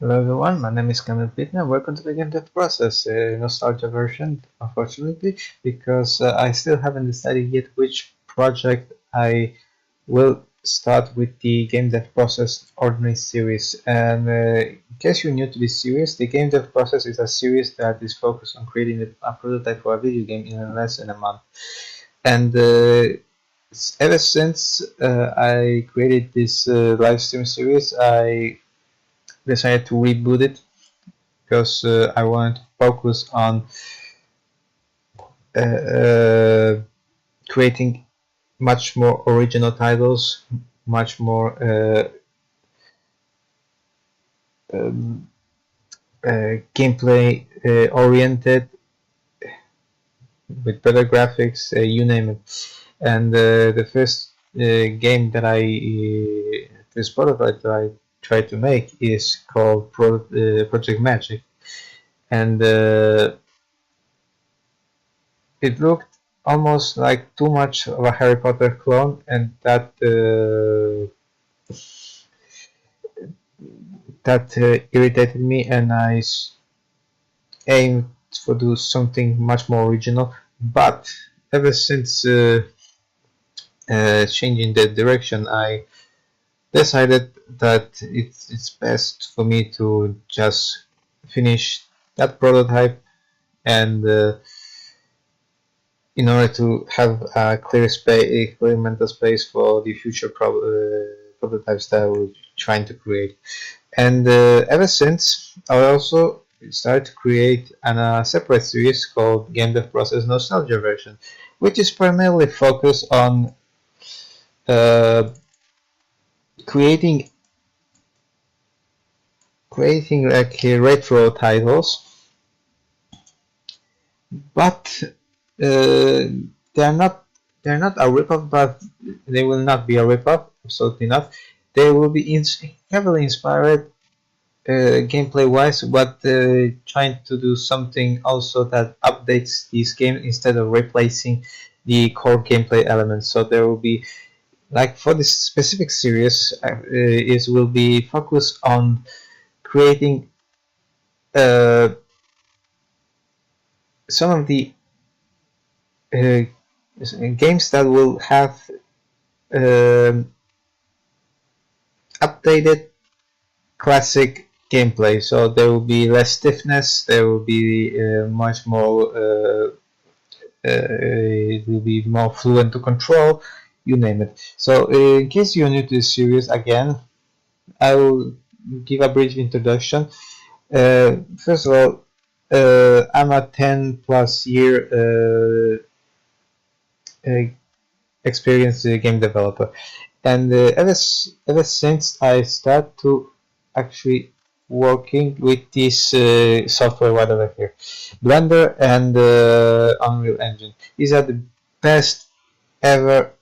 Hello everyone, my name is Kamil Bitner. Welcome to the Gamedev Process, a nostalgia version, unfortunately, because I still haven't decided yet which project I will start with the Gamedev Process Ordinary series. And in case you're new to this series, the Gamedev Process is a series that is focused on creating a prototype for a video game in less than a month. And ever since I created this live stream series, I decided to reboot it because I wanted to focus on uh, uh, creating much more original titles, much more um, gameplay oriented, with better graphics, you name it. And the first game that this prototype that I tried to make is called Project Magic, and it looked almost like too much of a Harry Potter clone, and that irritated me, and I aimed for do something much more original. But ever since changing the direction, I decided that it's best for me to just finish that prototype and in order to have a clear space, a clear mental space for the future prototypes that we're trying to create. And ever since, I also started to create a separate series called Gamedev Process Nostalgia version, which is primarily focused on uh, creating like retro titles, but they're not a ripoff, but they will not be a ripoff. Absolutely not. They will be heavily inspired gameplay wise, but trying to do something also that updates these games instead of replacing the core gameplay elements. So there will be, like for this specific series, is will be focused on creating uh, some of the uh, games that will have um updated classic gameplay. So there will be less stiffness. There will be much more. It will be more fluent to control. You name it. So in case you're new to this series, again, I will give a brief introduction. First of all, I'm a 10 plus year experienced game developer, and ever since I start to actually working with this software right over here, Blender and Unreal Engine. These are the best ever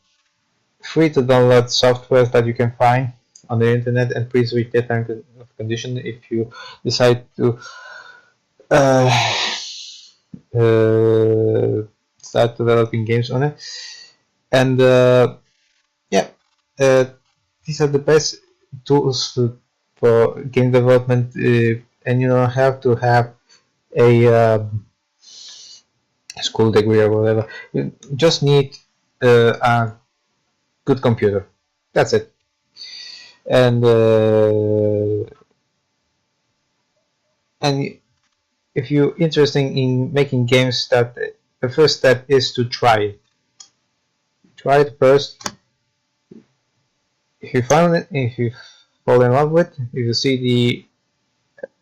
free to download softwares that you can find on the internet, and please read the terms of condition if you decide to uh, uh, start developing games on it. And yeah, uh, these are the best tools for game development, and you don't have to have a school degree or whatever. You just need a good computer. That's it. And and if you're interested in making games, that the first step is to try it. Try it first. If you find it, if you fall in love with, if you see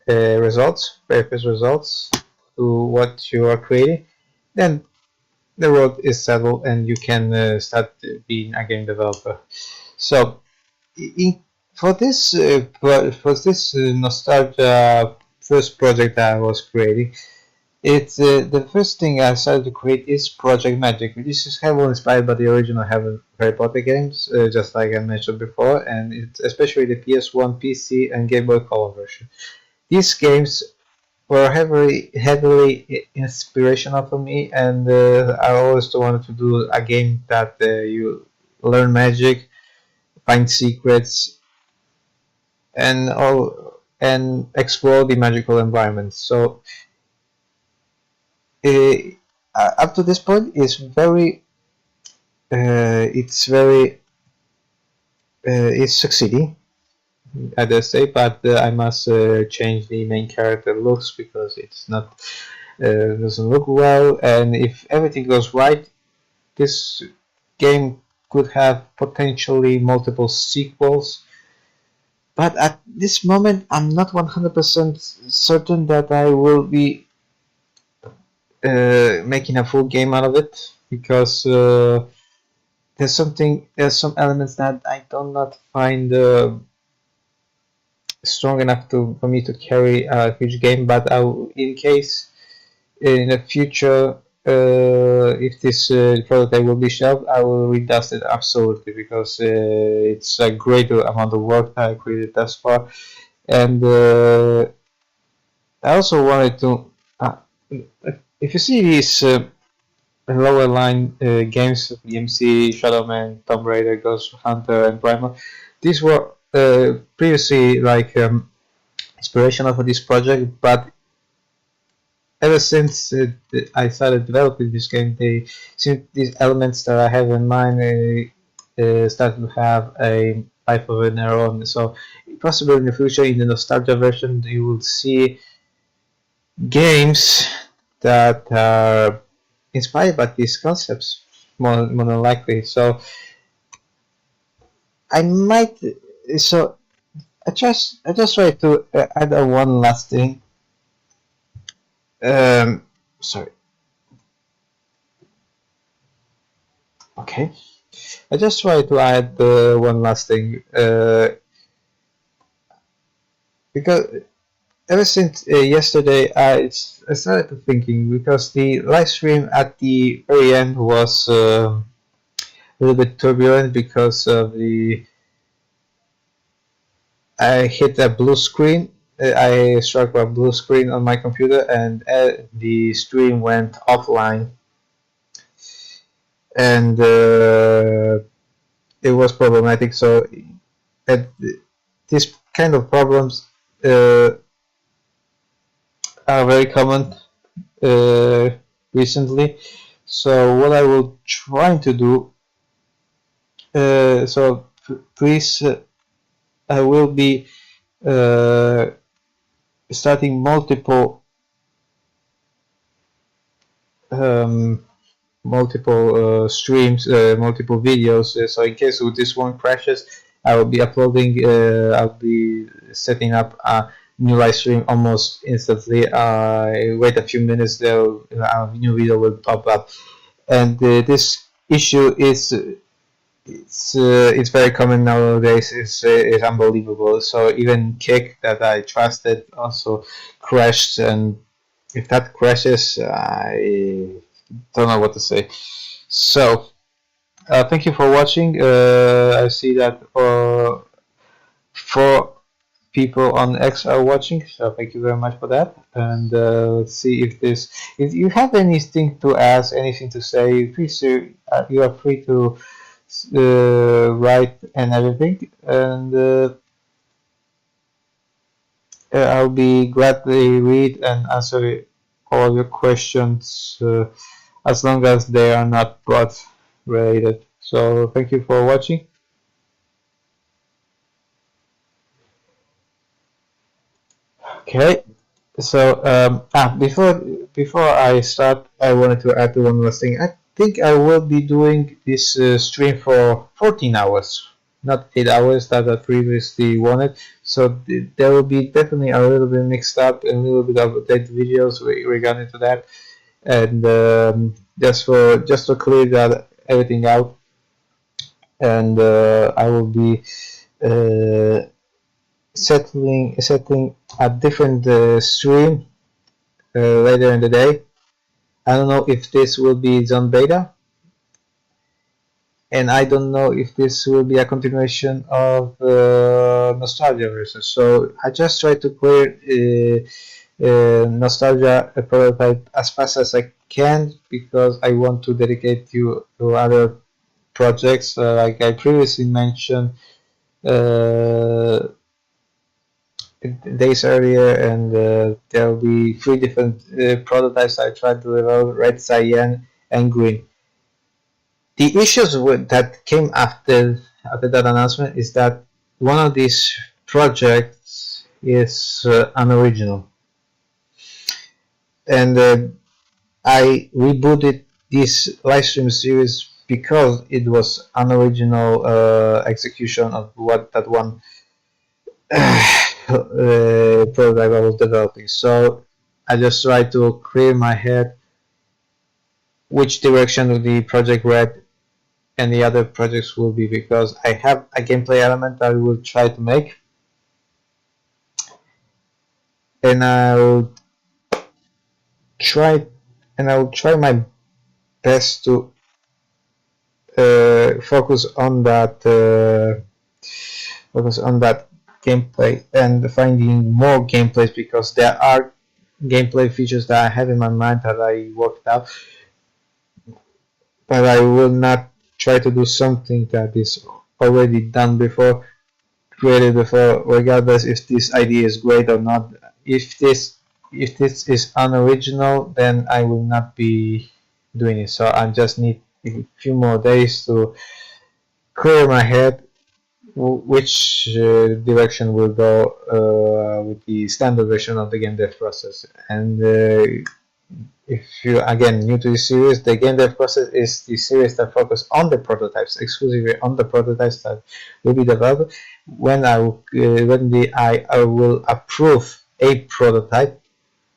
the results, very first results to what you are creating, then the road is settled and you can start being a game developer. So, in, for this nostalgia first project that I was creating, it's the first thing I started to create is Project Magic, which is heavily inspired by the original Harry Potter games, just like I mentioned before, and it's especially the PS1, PC, and Game Boy Color version. These games were heavily inspirational for me, and I always wanted to do a game that you learn magic, find secrets, and all. and explore the magical environment. So up to this point, it's succeeding, I say, but I must change the main character looks because it's not doesn't look well. And if everything goes right, this game could have potentially multiple sequels. But at this moment, I'm not 100% certain that I will be making a full game out of it because there's some elements that I do not find strong enough for me to carry a huge game. But in case in the future, if this prototype will be shelved, I will redust it absolutely because it's a great amount of work that I created thus far. And I also wanted to, if you see these lower line games, DMC, Shadowman, Tomb Raider, Ghost Hunter, and Primal, these were previously like inspirational for this project, but ever since I started developing this game, these elements that I have in mind started to have a life of their own. So possibly in the future, in the nostalgia version, you will see games that are inspired by these concepts more than likely. So I might. So I just try to add one last thing. Sorry. Okay. I just try to add one last thing because ever since yesterday I started thinking because the live stream at the very end was a little bit turbulent because of I hit a blue screen. I struck a blue screen on my computer and the stream went offline, and it was problematic. So these kind of problems are very common recently. So what I will try to do, so please, I will be starting multiple streams, multiple videos. So in case this one crashes, I will be uploading. I'll be setting up a new live stream almost instantly. Wait a few minutes, a new video will pop up, and this issue is it's very common nowadays. It's unbelievable. So even Kick that I trusted also crashed, and if that crashes, I don't know what to say. So thank you for watching. I see that 4 people on X are watching, so thank you very much for that. And let's see if you have anything to ask, anything to say, please you are free to write and everything, and I'll be gladly read and answer all your questions as long as they are not plot related. So thank you for watching. Okay, so before I start, I wanted to add one last thing. I think I will be doing this stream for 14 hours, not 8 hours that I previously wanted. So there will be definitely a little bit mixed up and a little bit of dead videos regarding to that, and just to clear that everything out, and I will be setting a different stream later in the day. I don't know if this will be zone beta, and I don't know if this will be a continuation of nostalgia versus. So I just try to clear nostalgia prototype as fast as I can because I want to dedicate you to other projects like I previously mentioned. days earlier, and there will be 3 different prototypes I tried to develop: red, cyan, and green. The issues that came after that announcement is that one of these projects is unoriginal, and I rebooted this live stream series because it was unoriginal execution of what that one prototype I was developing. So I just tried to clear my head which direction the project read and the other projects will be, because I have a gameplay element that I will try to make, and I'll try my best to focus on that gameplay and finding more gameplays, because there are gameplay features that I have in my mind that I worked out, but I will not try to do something that is already done before, created before, regardless if this idea is great or not. If this is unoriginal, then I will not be doing it. So I just need a few more days to clear my head which direction will go with the standard version of the Gamedev process. And if you again new to this series, the Gamedev process is the series that focuses on the prototypes, exclusively on the prototypes that will be developed. When I will approve a prototype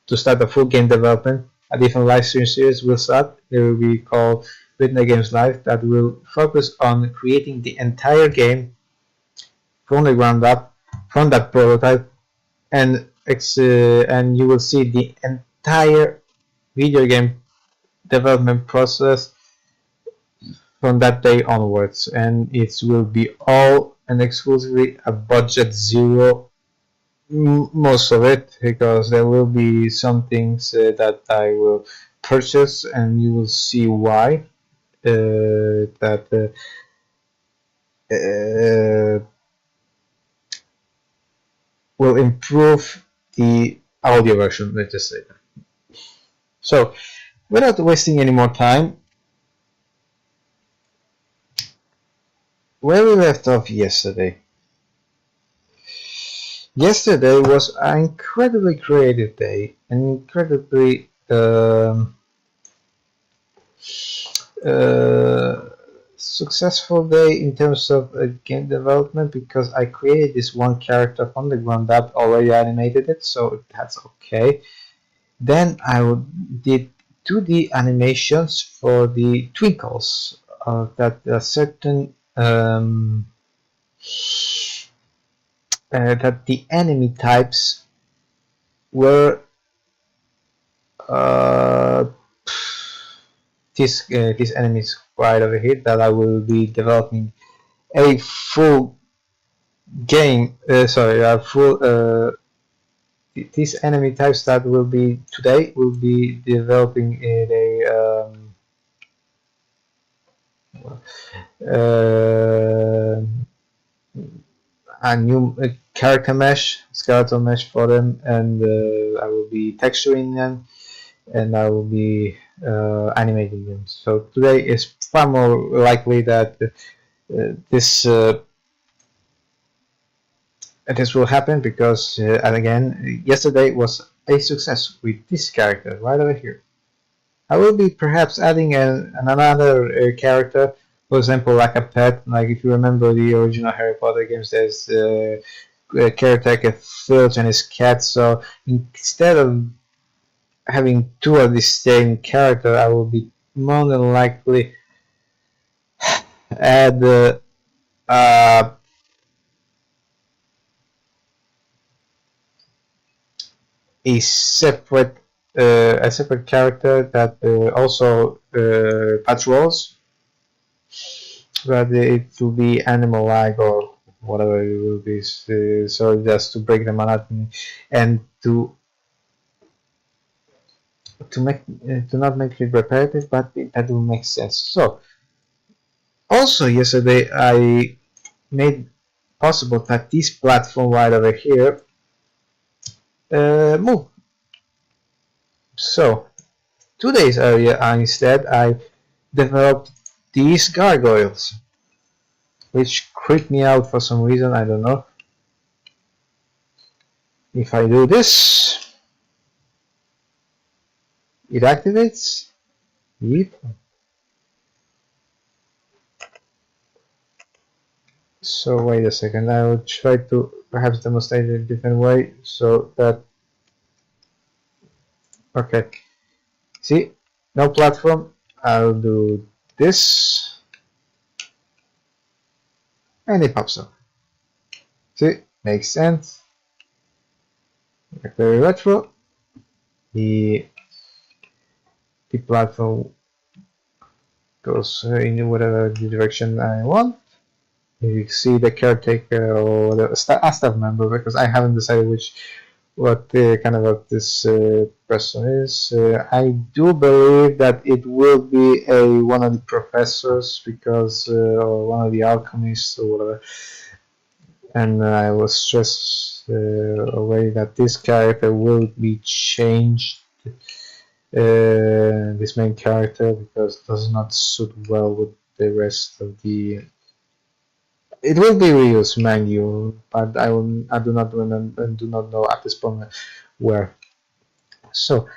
to start the full game development, a different live stream series will start. It will be called Bitner Games Live, that will focus on creating the entire game from the ground up, from that prototype, and you will see the entire video game development process from that day onwards, and it will be all and exclusively a budget zero, most of it, because there will be some things that I will purchase, and you will see why. That will improve the audio version, let's just say that. So, without wasting any more time, where we left off yesterday. Yesterday was an incredibly creative day, an incredibly successful day in terms of game development, because I created this one character from the ground up, already animated it, so that's okay. Then I did 2D animations for the twinkles that certain that the enemy types were these enemies right over here, that I will be developing a full game. These enemy types that will be today will be developing in a new character mesh, skeletal mesh for them, and I will be texturing them, and I will be animating them. So today is far more likely that this will happen, because and again, yesterday was a success with this character right over here. I will be perhaps adding another character, for example, like a pet. Like if you remember the original Harry Potter games, there's a caretaker Filch and his cat. So instead of having 2 of the same character, I will be more than likely add a separate character that also patrols, but it will be animal-like or whatever it will be. So just to break the monotony and to not make it repetitive, but that will make sense. So also yesterday I made possible that this platform right over here move. So 2 days earlier, instead I developed these gargoyles, which creep me out for some reason, I don't know. If I do this, it activates. Yep. So wait a second, I will try to perhaps demonstrate it a different way so that, okay, see, no platform. I'll do this and it pops up. See, makes sense. Very retro. The platform goes in whatever direction I want. You see the caretaker or the staff member, because I haven't decided what kind of this person is. I do believe that it will be one of the professors, because or one of the alchemists or whatever. And I will stress already that this character will be changed. This main character, because it does not suit well with the rest of the. It will be reused, mind you, but I do not remember and do not know at this point where. So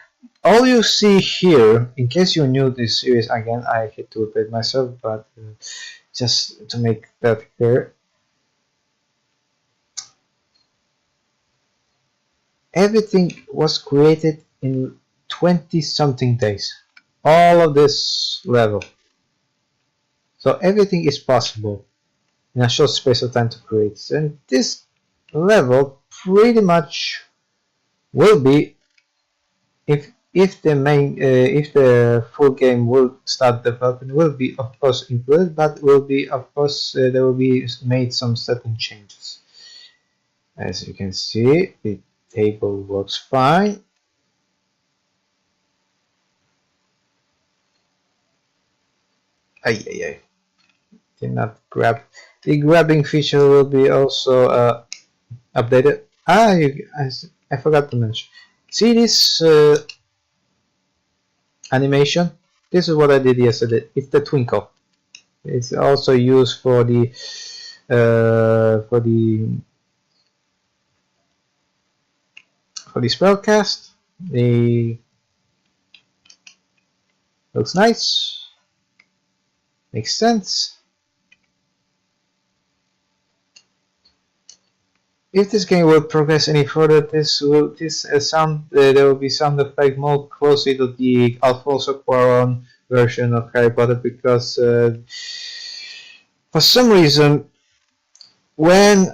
all you see here, in case you're new to this series, again, I hate to repeat myself, but just to make that clear, everything was created in 20-something days. All of this level. So everything is possible in a short space of time to create. And this level pretty much will be, if the full game will start developing, will be of course included, but will be of course there will be made some certain changes. As you can see, the table works fine. Did not grab. The grabbing feature will be also updated. I forgot to mention. See this animation? This is what I did yesterday. It's the twinkle. It's also used for the spellcast. The looks nice. Makes sense. If this game will progress any further, there will be sound effect more closely to the Alfonso Cuarón version of Harry Potter, because for some reason, when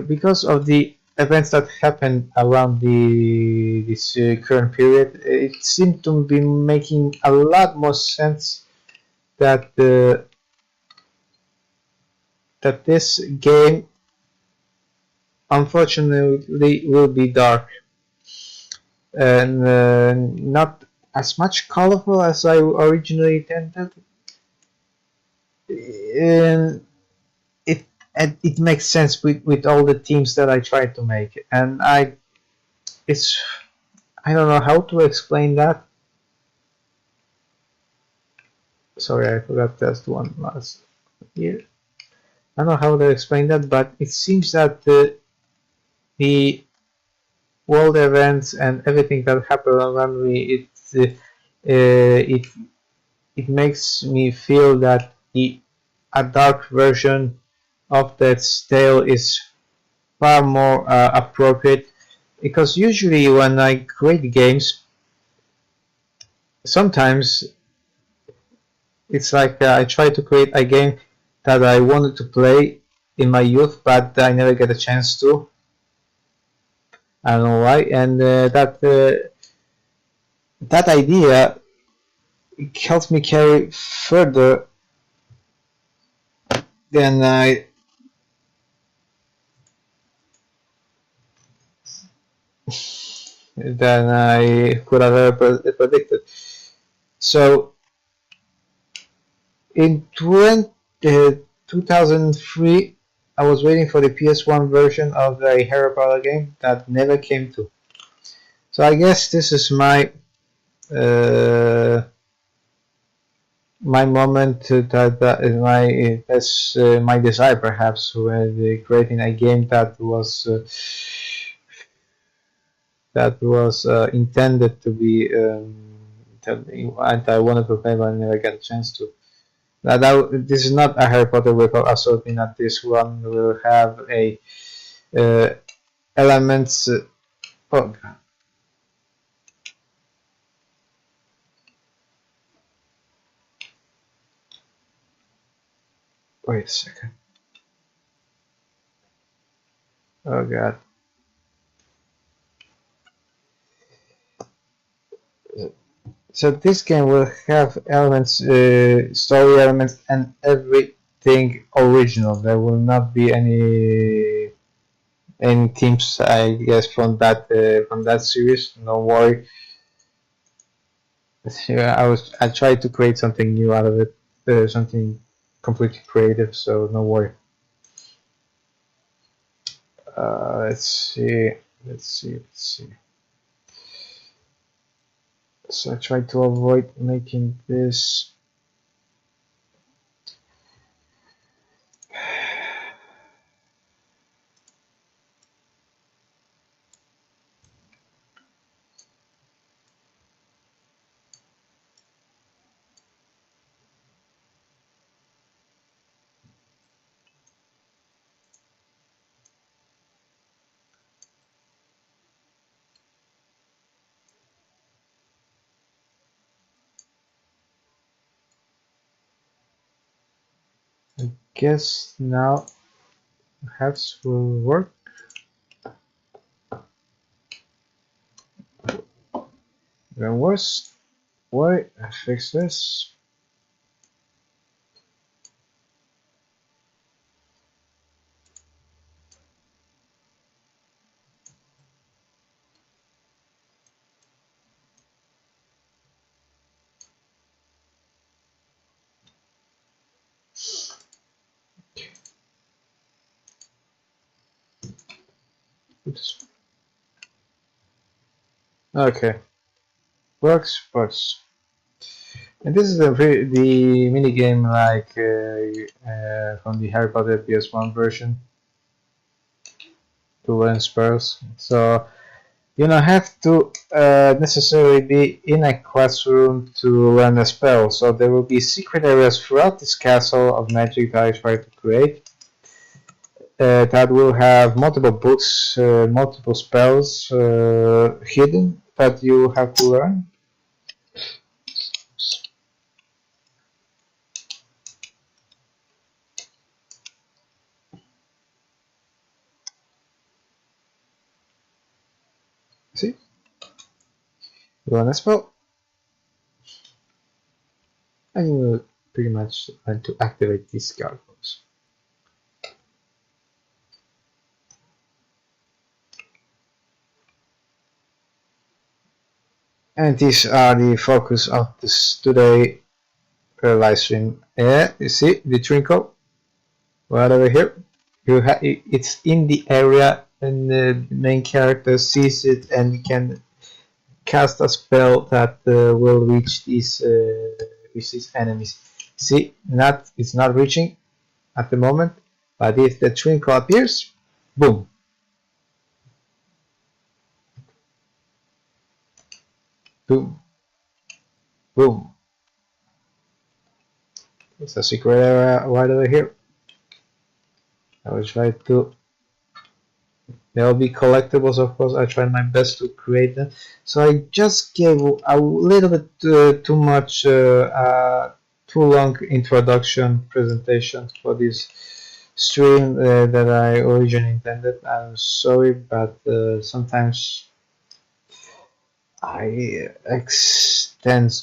because of the events that happened around this current period, it seemed to be making a lot more sense that that this game unfortunately will be dark and not as much colorful as I originally intended. And it makes sense with all the themes that I tried to make, and I don't know how to explain that. Sorry, I forgot that one last here. I don't know how to explain that, but it seems that the world events and everything that happened around me, it makes me feel that a dark version of that tale is far more appropriate, because usually when I create games, sometimes it's like I try to create a game that I wanted to play in my youth, but I never get a chance to. I don't know why, and that idea helps me carry further than I could have ever predicted. So in 2003, I was waiting for the PS1 version of the Harry Potter game that never came to. So I guess this is my my moment that is my that's my desire perhaps with creating a game that was intended to be and I wanted to play but I never got a chance to. This is not a Harry Potter record, absolutely not. This one will have a elements. Oh, wait a second. Oh god. So this game will have elements, story elements, and everything original. There will not be any themes, I guess, from that series. No worry. Yeah, I tried to create something new out of it, something completely creative. So no worry. Let's see. Let's see. Let's see. So I try to avoid making this. I guess now perhaps will work. Even worse. Why I fix this? Oops. Okay, works. And this is the mini game like from the Harry Potter PS1 version to learn spells. So you don't have to necessarily be in a classroom to learn a spell. So there will be secret areas throughout this castle of magic that I try to create. That will have multiple books, multiple spells hidden that you have to learn. See, you learn a spell, and you will pretty much learn to activate these gargoyles. And these are the focus of this today live stream. Yeah, you see the twinkle right over here. It's in the area, and the main character sees it and can cast a spell that will reach these enemies. See, it's not reaching at the moment, but if the twinkle appears, boom, boom, boom. It's a secret area right over here. I will try to. There will be collectibles, of course. I tried my best to create them. So I just gave a little bit too much, too long introduction presentation for this stream that I originally intended. I'm sorry, but sometimes I extend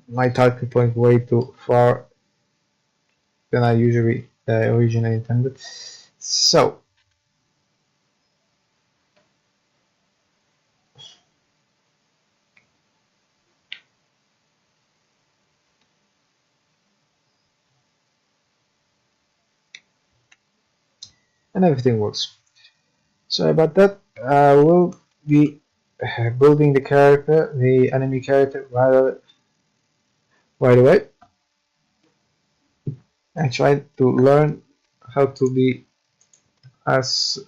my talking point way too far than I usually originally intended. So and everything works. Sorry about that. I will be building the character, the enemy character, right away. I try to learn how to be as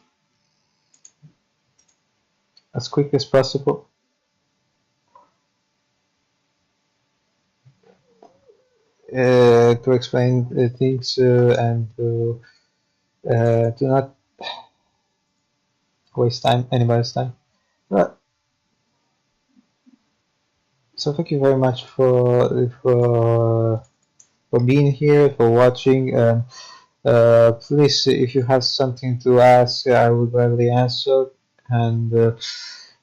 quick as possible. To explain things and to not waste anybody's time. But so thank you very much for being here, for watching, and please, if you have something to ask, I will gladly answer. And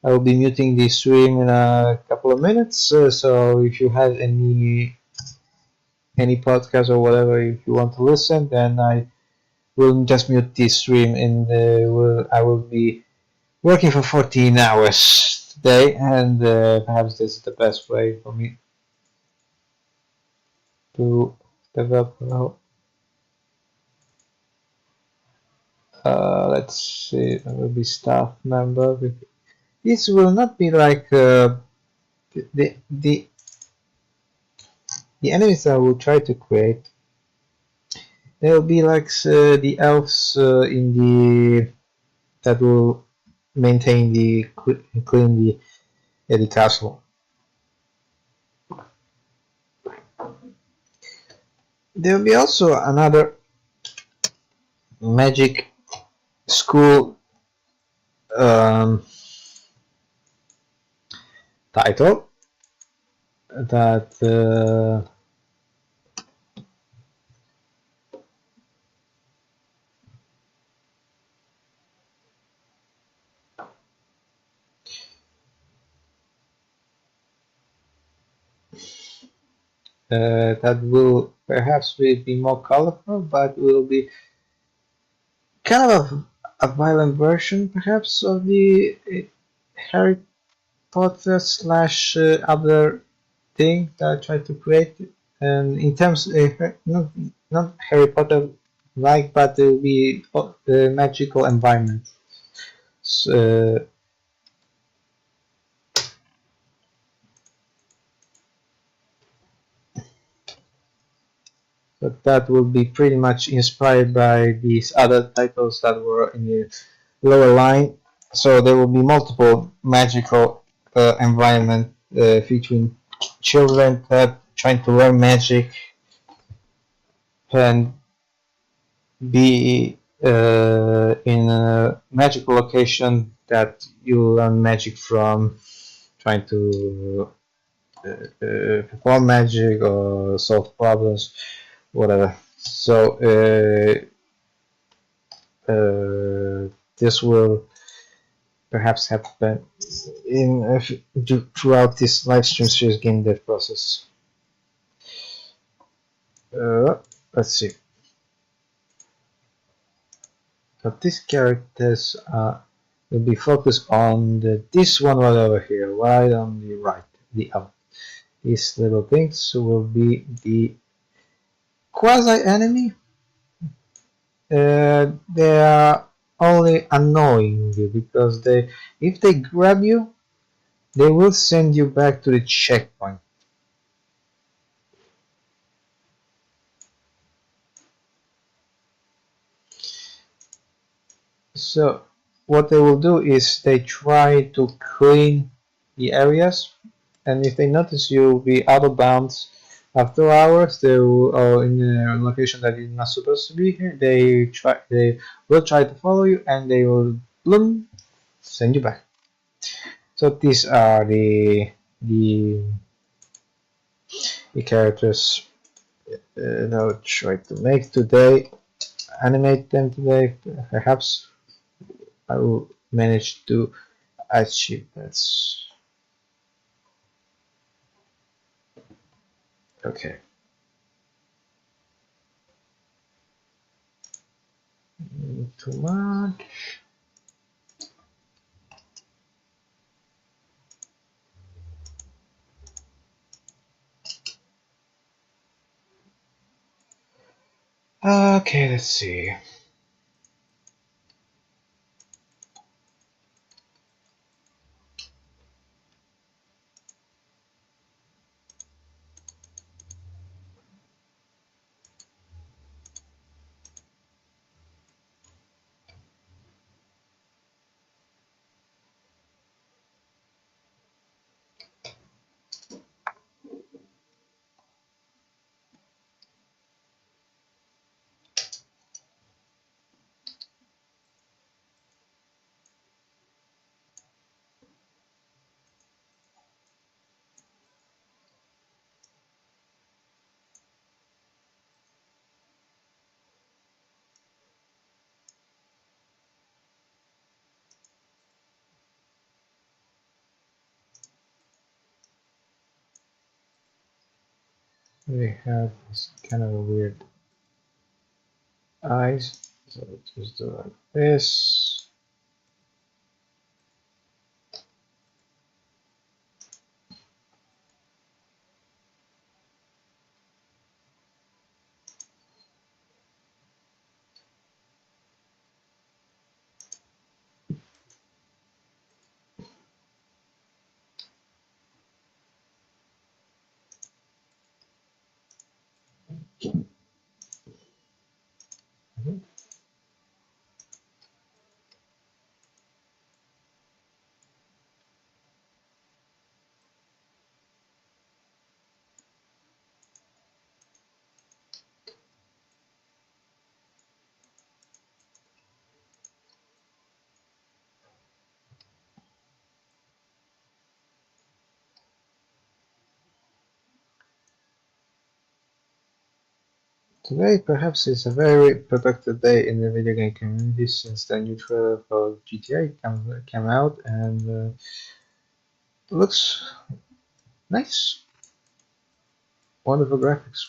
I will be muting the stream in a couple of minutes. So if you have any podcast or whatever, if you want to listen, then I will just mute this stream, and I will be working for 14 hours today, and perhaps this is the best way for me to develop. Let's see, I will be staff member. This will not be like the the the enemies I will try to create. They will be like the elves in the that will maintain clean the castle. There will be also another magic school title that that will perhaps be more colorful, but will be kind of a violent version, perhaps, of the Harry Potter slash other thing that I tried to create. And in terms, not Harry Potter like, but it will be the magical environment. So, but that will be pretty much inspired by these other titles that were in the lower line. So there will be multiple magical environment featuring children trying to learn magic and be in a magical location that you learn magic from, trying to perform magic or solve problems, whatever. So this will perhaps happen throughout this live stream series Gamedev Process. Let's see. But these characters will be focused on this one right over here, right on the right, the up. These little things will be the quasi-enemy. They are only annoying you because if they grab you, they will send you back to the checkpoint. So what they will do is they try to clean the areas, and if they notice you'll be out of bounds after hours, they will, or in a location that you're not supposed to be here, they will try to follow you, and they will bloom, send you back. So these are the characters that I'll try to make today, animate them today. Perhaps I will manage to achieve this. Okay. Too much. Okay, let's see. we have this kind of a weird eyes, so just do like this. Today perhaps is a very productive day in the video game community since the new trailer for GTA came out and it looks nice. Wonderful graphics.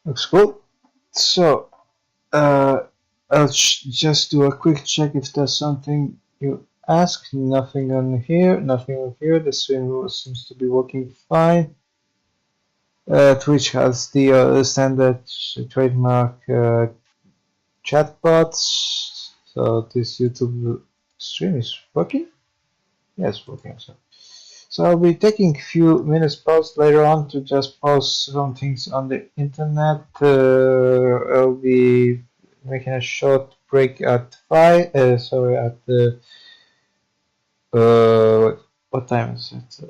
Looks cool. So I'll just do a quick check if there's something you ask. Nothing on here, nothing on here. The stream seems to be working fine. Twitch has the standard trademark chatbots. So this YouTube stream is working? Yes, working. So I'll be taking a few minutes pause later on to just post some things on the internet. I'll be making a short break at at the what time is it?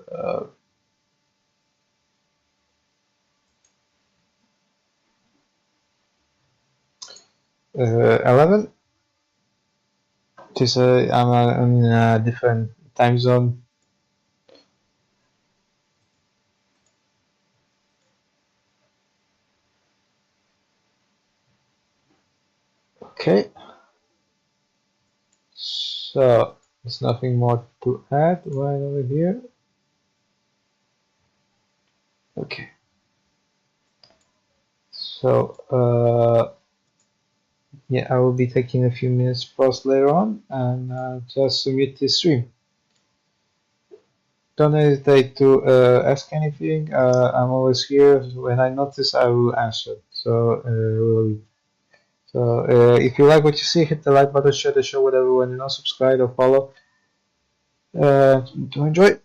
11. Just I'm in a different time zone. Okay. So there's nothing more to add right over here. Okay. So yeah, I will be taking a few minutes pause later on and just submit this stream. Don't hesitate to ask anything. I'm always here. When I notice, I will answer. So if you like what you see, hit the like button, share the show with everyone you know, subscribe or follow. to enjoy.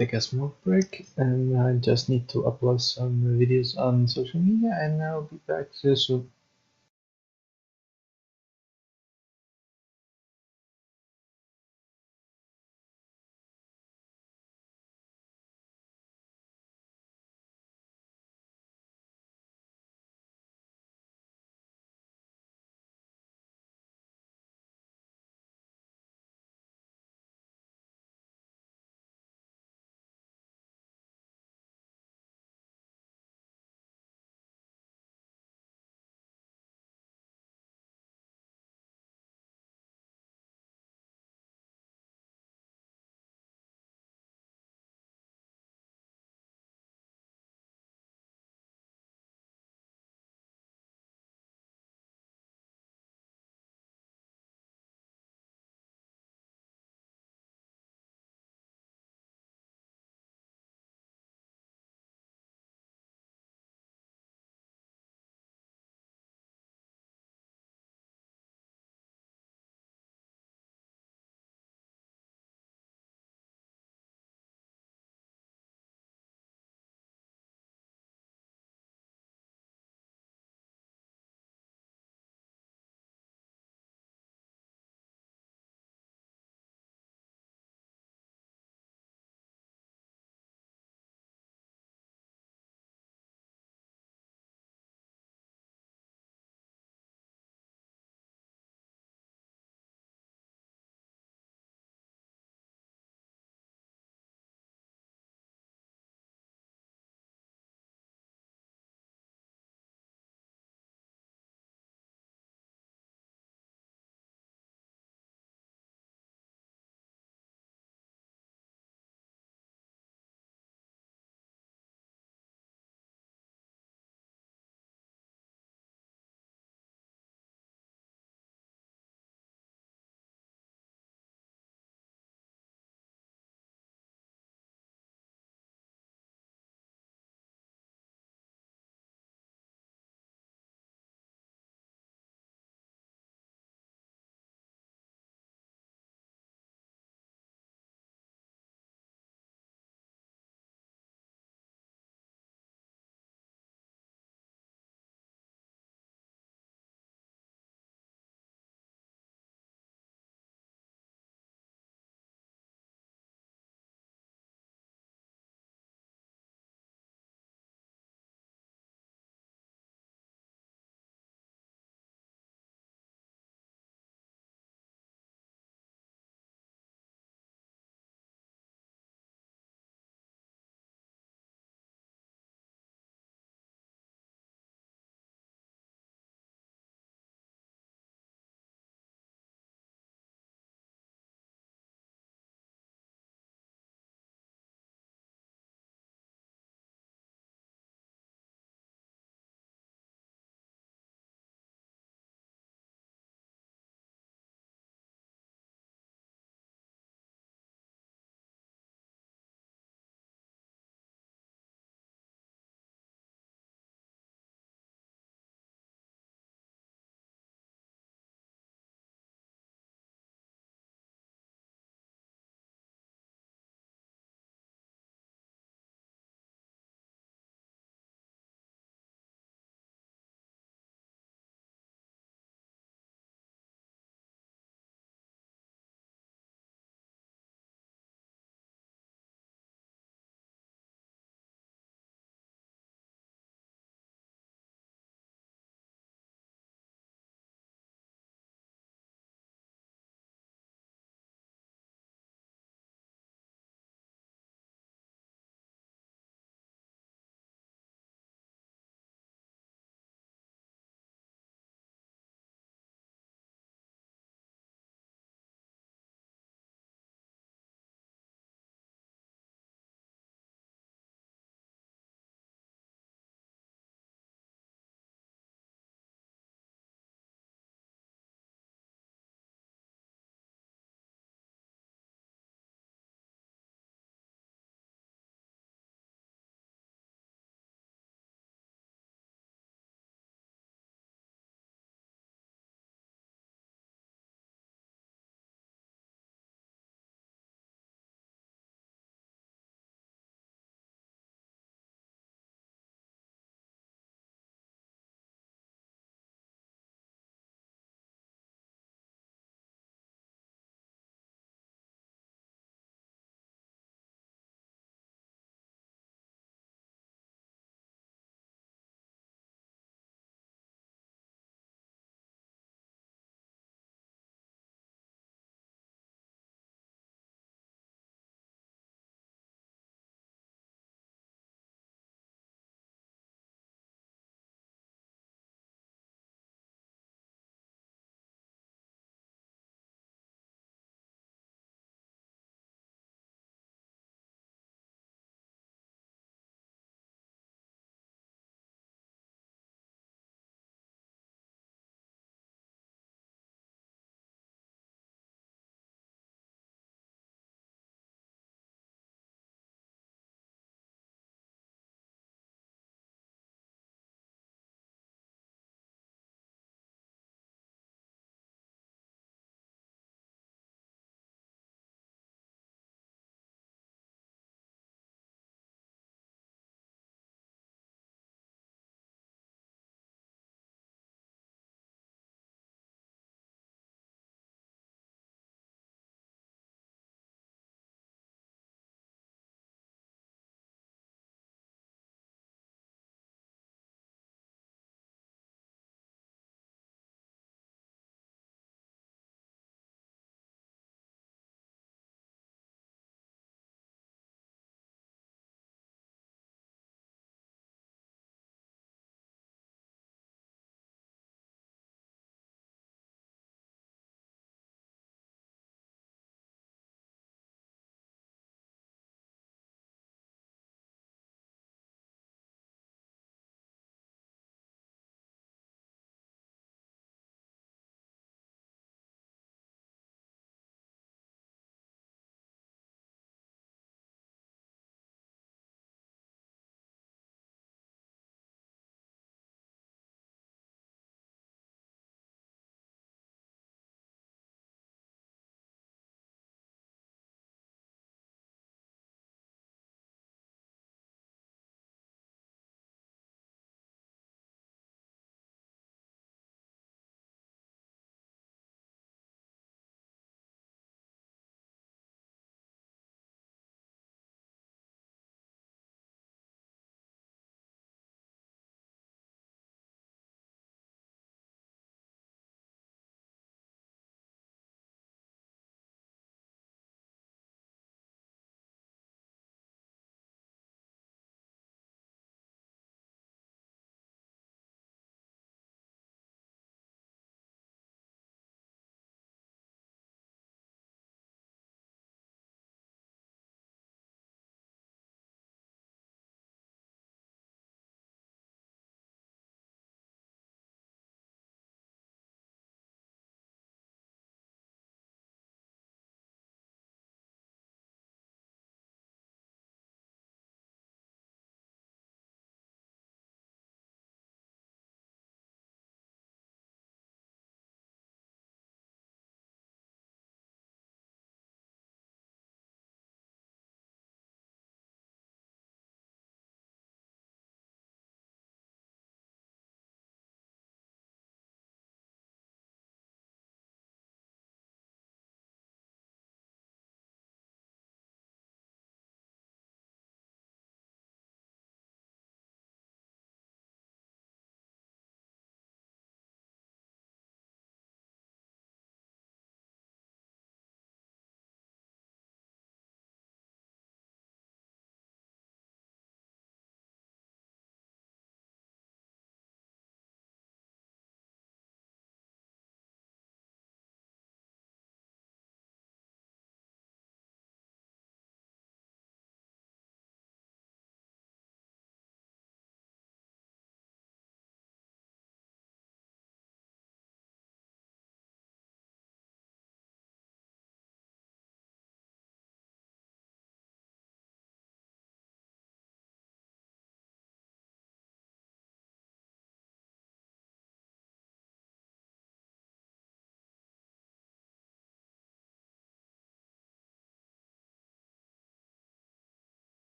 take a small break, and I just need to upload some videos on social media, and I'll be back soon.